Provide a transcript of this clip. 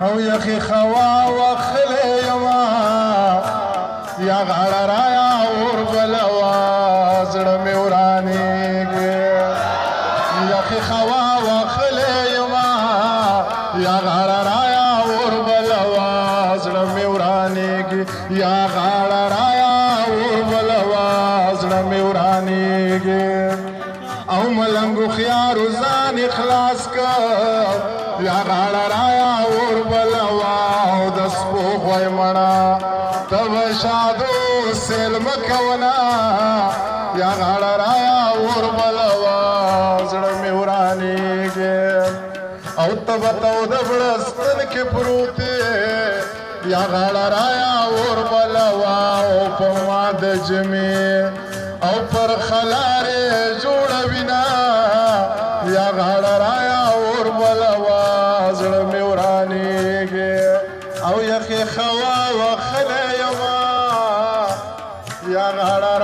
او یخی خوا وخلی یما یا غاړه رایا اور بلوا زړه مې ورانېږي یخی خوا وخلی یما یا غاړه رایا اور بلوا زړه مې ورانېږي یا غاړه رایا اور بلوا زړه مې ورانېږي او ملنګو خيارو ځان اخلاص کړ یا غاړه رایا اور بلوا او د سپوږمۍ مړه تب شادو سیل مکونا یا غاړه رایا اور بلوا زړه مې ورانېږي او تب تو د بړستن کې پروت یا غاړه رایا اور بلوا او په ما د جمعې او پر خلارې جوړه وینا یا غاړه رایا اور بلوا زړه مې ورانېږي او یخې خوا وخلی یما یا غاړه